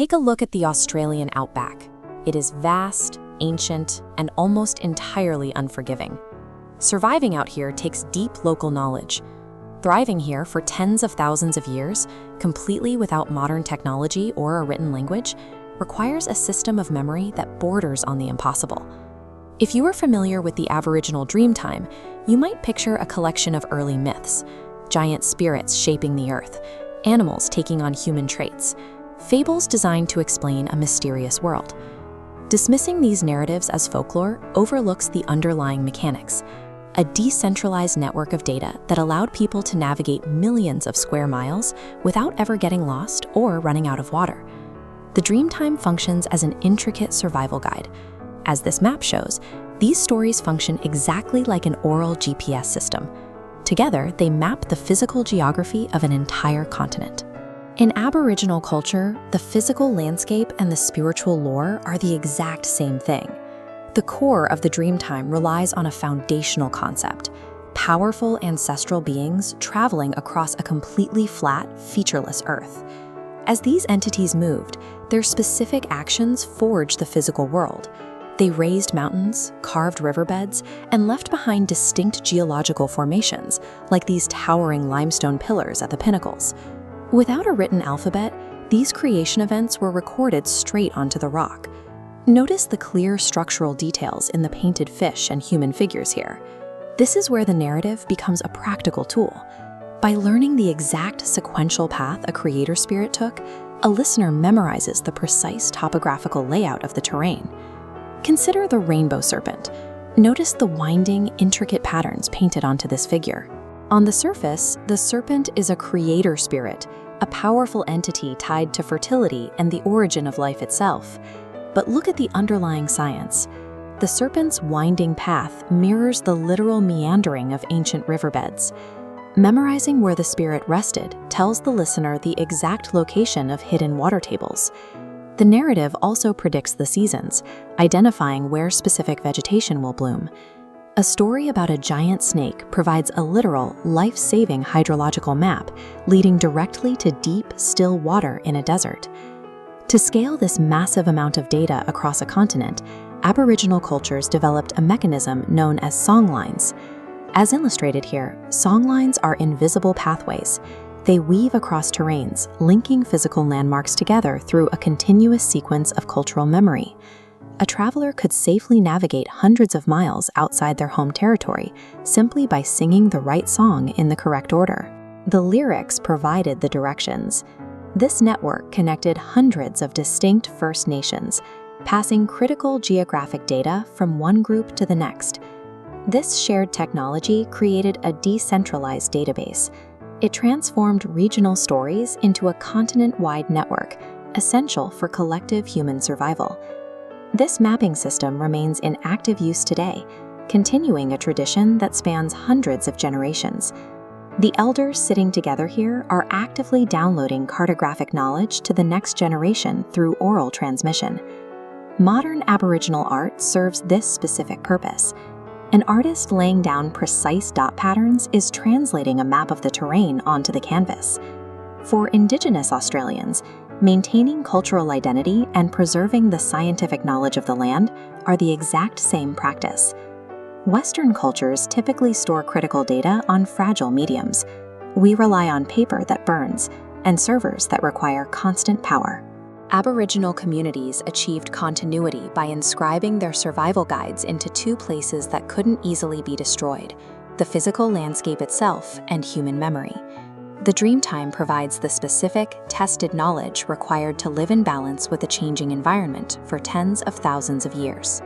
Take a look at the Australian Outback. It is vast, ancient, and almost entirely unforgiving. Surviving out here takes deep local knowledge. Thriving here for tens of thousands of years, completely without modern technology or a written language, requires a system of memory that borders on the impossible. If you are familiar with the Aboriginal Dreamtime, you might picture a collection of early myths, giant spirits shaping the earth, animals taking on human traits, fables designed to explain a mysterious world. Dismissing these narratives as folklore overlooks the underlying mechanics, a decentralized network of data that allowed people to navigate millions of square miles without ever getting lost or running out of water. The Dreamtime functions as an intricate survival guide. As this map shows, these stories function exactly like an oral GPS system. Together, they map the physical geography of an entire continent. In Aboriginal culture, the physical landscape and the spiritual lore are the exact same thing. The core of the Dreamtime relies on a foundational concept: powerful ancestral beings traveling across a completely flat, featureless Earth. As these entities moved, their specific actions forged the physical world. They raised mountains, carved riverbeds, and left behind distinct geological formations, like these towering limestone pillars at the pinnacles. Without a written alphabet, these creation events were recorded straight onto the rock. Notice the clear structural details in the painted fish and human figures here. This is where the narrative becomes a practical tool. By learning the exact sequential path a creator spirit took, a listener memorizes the precise topographical layout of the terrain. Consider the rainbow serpent. Notice the winding, intricate patterns painted onto this figure. On the surface, the serpent is a creator spirit, a powerful entity tied to fertility and the origin of life itself. But look at the underlying science. The serpent's winding path mirrors the literal meandering of ancient riverbeds. Memorizing where the spirit rested tells the listener the exact location of hidden water tables. The narrative also predicts the seasons, identifying where specific vegetation will bloom. A story about a giant snake provides a literal, life-saving hydrological map leading directly to deep, still water in a desert. To scale this massive amount of data across a continent, Aboriginal cultures developed a mechanism known as songlines. As illustrated here, songlines are invisible pathways. They weave across terrains, linking physical landmarks together through a continuous sequence of cultural memory. A traveler could safely navigate hundreds of miles outside their home territory simply by singing the right song in the correct order. The lyrics provided the directions. This network connected hundreds of distinct First Nations, passing critical geographic data from one group to the next. This shared technology created a decentralized database. It transformed regional stories into a continent-wide network, essential for collective human survival. This mapping system remains in active use today, continuing a tradition that spans hundreds of generations. The elders sitting together here are actively downloading cartographic knowledge to the next generation through oral transmission. Modern Aboriginal art serves this specific purpose. An artist laying down precise dot patterns is translating a map of the terrain onto the canvas. For Indigenous Australians, maintaining cultural identity and preserving the scientific knowledge of the land are the exact same practice. Western cultures typically store critical data on fragile mediums. We rely on paper that burns and servers that require constant power. Aboriginal communities achieved continuity by inscribing their survival guides into two places that couldn't easily be destroyed: the physical landscape itself and human memory. The Dreamtime provides the specific, tested knowledge required to live in balance with a changing environment for tens of thousands of years.